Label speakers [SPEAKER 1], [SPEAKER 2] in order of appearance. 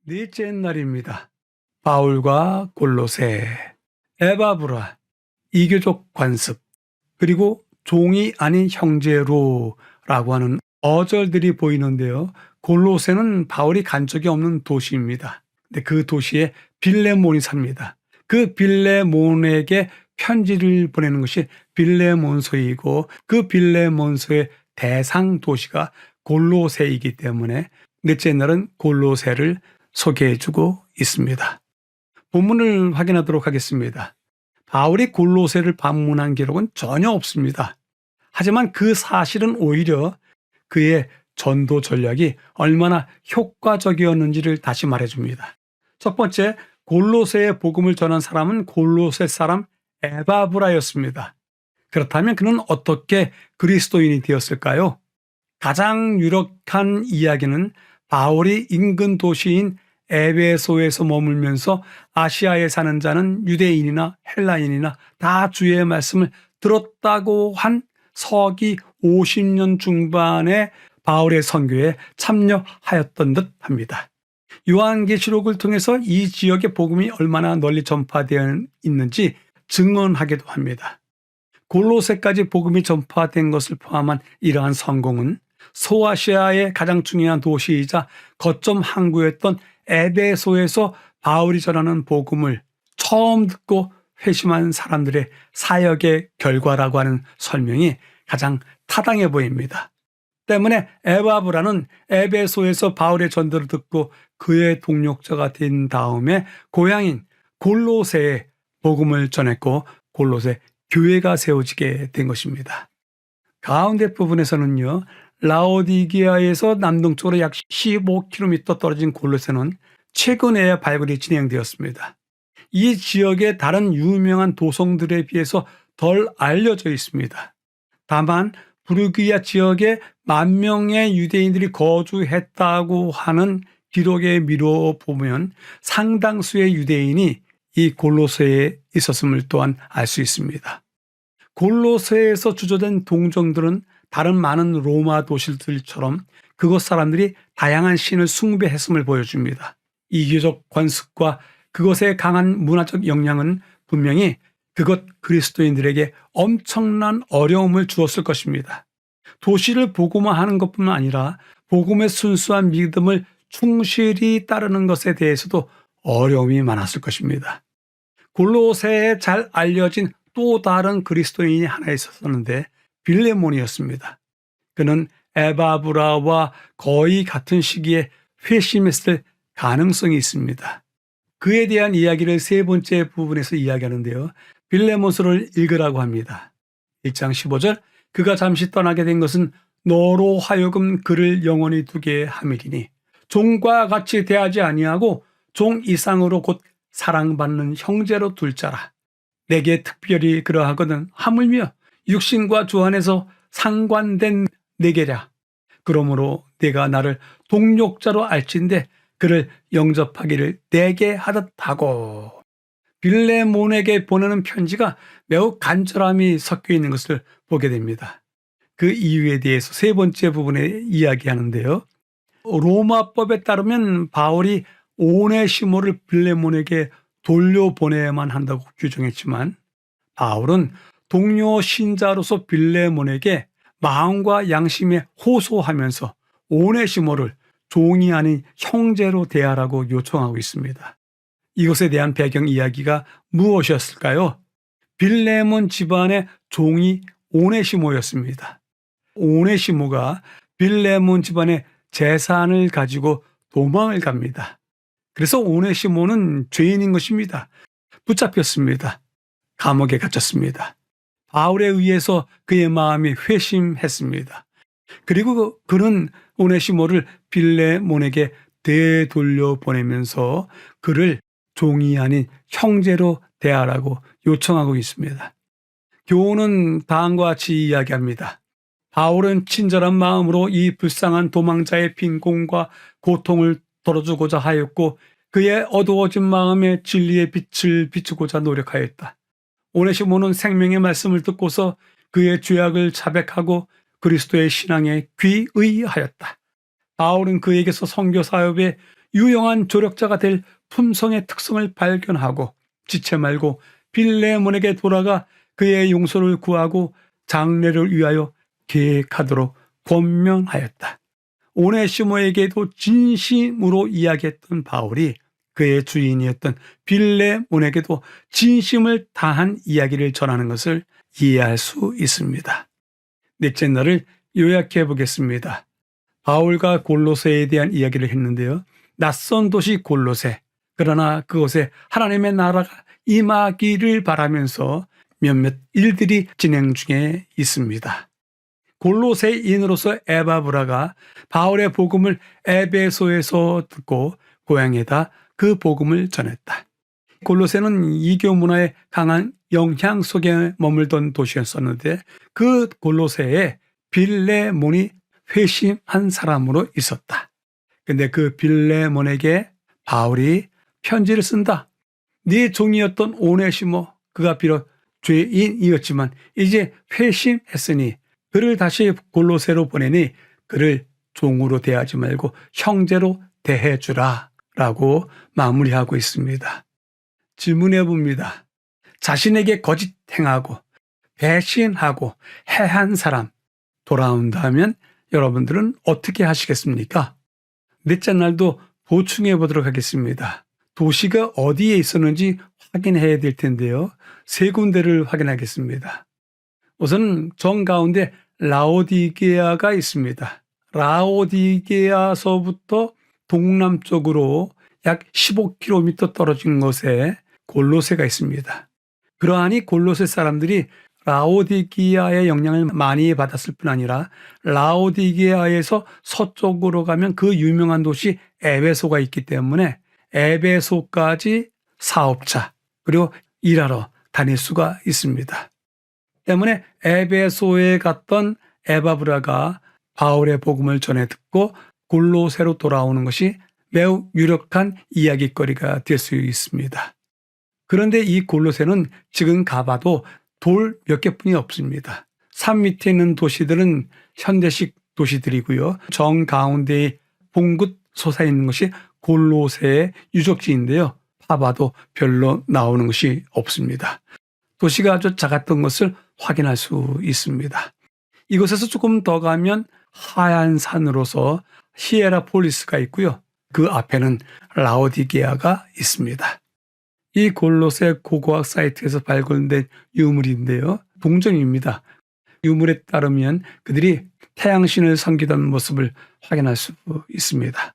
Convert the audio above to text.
[SPEAKER 1] 넷째 날입니다. 바울과 골로새, 에바브라, 이교적 관습, 그리고 종이 아닌 형제로라고 하는 어절들이 보이는데요. 골로새는 바울이 간 적이 없는 도시입니다. 근데 그 도시에 빌레몬이 삽니다. 그 빌레몬에게 편지를 보내는 것이 빌레몬서이고, 그 빌레몬서의 대상 도시가 골로새이기 때문에 넷째 날은 골로새를 소개해주고 있습니다. 본문을 확인하도록 하겠습니다. 바울이 골로새를 방문한 기록은 전혀 없습니다. 하지만 그 사실은 오히려 그의 전도 전략이 얼마나 효과적이었는지를 다시 말해줍니다. 첫 번째, 골로새의 복음을 전한 사람은 골로새 사람 에바브라였습니다. 그렇다면 그는 어떻게 그리스도인이 되었을까요? 가장 유력한 이야기는 바울이 인근 도시인 에베소에서 머물면서 아시아에 사는 자는 유대인이나 헬라인이나 다 주의 말씀을 들었다고 한 서기 50년 중반에 바울의 선교에 참여하였던 듯 합니다. 요한계시록을 통해서 이 지역의 복음이 얼마나 널리 전파되어 있는지 증언하기도 합니다. 골로새까지 복음이 전파된 것을 포함한 이러한 성공은 소아시아의 가장 중요한 도시이자 거점 항구였던 에베소에서 바울이 전하는 복음을 처음 듣고 회심한 사람들의 사역의 결과라고 하는 설명이 가장 타당해 보입니다. 때문에 에바브라는 에베소에서 바울의 전도를 듣고 그의 동력자가 된 다음에 고향인 골로새에 복음을 전했고 골로새 교회가 세워지게 된 것입니다. 가운데 부분에서는요, 라오디게아에서 남동쪽으로 약 15km 떨어진 골로새는 최근에 발굴이 진행되었습니다. 이 지역의 다른 유명한 도성들에 비해서 덜 알려져 있습니다. 다만 부르기아 지역에 10,000명의 유대인들이 거주했다고 하는 기록에 미뤄보면 상당수의 유대인이 이 골로새에 있었음을 또한 알 수 있습니다. 골로새에서 주조된 동정들은 다른 많은 로마 도시들처럼 그곳 사람들이 다양한 신을 숭배했음을 보여줍니다. 이교적 관습과 그것의 강한 문화적 영향은 분명히 그것 그리스도인들에게 엄청난 어려움을 주었을 것입니다. 도시를 복음화하는 것뿐만 아니라 복음의 순수한 믿음을 충실히 따르는 것에 대해서도 어려움이 많았을 것입니다. 골로새에 잘 알려진 또 다른 그리스도인이 하나 있었는데 빌레몬이었습니다. 그는 에바브라와 거의 같은 시기에 회심했을 가능성이 있습니다. 그에 대한 이야기를 세 번째 부분에서 이야기하는데요. 빌레몬서를 읽으라고 합니다. 1장 15절, 그가 잠시 떠나게 된 것은 너로 하여금 그를 영원히 두게 함이리니 종과 같이 대하지 아니하고 종 이상으로 곧 사랑받는 형제로 둘 자라. 내게 특별히 그러하거든 하물며 육신과 주 안에서 상관된 내게랴. 그러므로 내가 나를 동력자로 알진대 그를 영접하기를 내게 하듯 하고. 빌레몬에게 보내는 편지가 매우 간절함이 섞여 있는 것을 보게 됩니다. 그 이유에 대해서 세 번째 부분에 이야기하는데요. 로마법에 따르면 바울이 오네시모를 빌레몬에게 돌려보내야만 한다고 규정했지만 바울은 동료 신자로서 빌레몬에게 마음과 양심에 호소하면서 오네시모를 종이 아닌 형제로 대하라고 요청하고 있습니다. 이것에 대한 배경 이야기가 무엇이었을까요? 빌레몬 집안의 종이 오네시모였습니다. 오네시모가 빌레몬 집안의 재산을 가지고 도망을 갑니다. 그래서 오네시모는 죄인인 것입니다. 붙잡혔습니다. 감옥에 갇혔습니다. 바울에 의해서 그의 마음이 회심했습니다. 그리고 그는 오네시모를 빌레몬에게 되돌려 보내면서 그를 종이 아닌 형제로 대하라고 요청하고 있습니다. 교훈은 다음과 같이 이야기합니다. 바울은 친절한 마음으로 이 불쌍한 도망자의 빈곤과 고통을 덜어주고자 하였고 그의 어두워진 마음에 진리의 빛을 비추고자 노력하였다. 오네시모는 생명의 말씀을 듣고서 그의 죄악을 자백하고 그리스도의 신앙에 귀의하였다. 바울은 그에게서 선교 사업에 유용한 조력자가 될 품성의 특성을 발견하고 지체 말고 빌레몬에게 돌아가 그의 용서를 구하고 장래를 위하여 계획하도록 권면하였다. 오네시모에게도 진심으로 이야기했던 바울이 그의 주인이었던 빌레몬에게도 진심을 다한 이야기를 전하는 것을 이해할 수 있습니다. 넷째 날을 요약해 보겠습니다. 바울과 골로새에 대한 이야기를 했는데요. 낯선 도시 골로새, 그러나 그곳에 하나님의 나라가 임하기를 바라면서 몇몇 일들이 진행 중에 있습니다. 골로새인으로서 에바브라가 바울의 복음을 에베소에서 듣고 고향에다 그 복음을 전했다. 골로새는 이교 문화의 강한 영향 속에 머물던 도시였었는데 그 골로새에 빌레몬이 회심한 사람으로 있었다. 근데 그 빌레몬에게 바울이 편지를 쓴다. 네 종이었던 오네시모, 그가 비록 죄인이었지만 이제 회심했으니 그를 다시 골로새로 보내니 그를 종으로 대하지 말고 형제로 대해주라 라고 마무리하고 있습니다. 질문해 봅니다. 자신에게 거짓 행하고 배신하고 해한 사람 돌아온다면 여러분들은 어떻게 하시겠습니까? 넷째 날도 보충해 보도록 하겠습니다. 도시가 어디에 있었는지 확인해야 될 텐데요. 세 군데를 확인하겠습니다. 우선 정 가운데 라오디게아가 있습니다. 라오디게아서부터 동남쪽으로 약 15km 떨어진 곳에 골로새가 있습니다. 그러하니 골로새 사람들이 라오디게아의 영향을 많이 받았을 뿐 아니라 라오디게아에서 서쪽으로 가면 그 유명한 도시 에베소가 있기 때문에 에베소까지 사업차 그리고 일하러 다닐 수가 있습니다. 때문에 에베소에 갔던 에바브라가 바울의 복음을 전해 듣고 골로새로 돌아오는 것이 매우 유력한 이야기거리가 될 수 있습니다. 그런데 이 골로새는 지금 가봐도 돌 몇 개뿐이 없습니다. 산 밑에 있는 도시들은 현대식 도시들이고요. 정 가운데에 봉긋 솟아있는 것이 골로새의 유적지인데요. 파봐도 별로 나오는 것이 없습니다. 도시가 아주 작았던 것을 확인할 수 있습니다. 이곳에서 조금 더 가면 하얀 산으로서 히에라폴리스가 있고요. 그 앞에는 라오디게아가 있습니다. 이 골로새 고고학 사이트에서 발굴된 유물인데요. 동전입니다. 유물에 따르면 그들이 태양신을 섬기던 모습을 확인할 수 있습니다.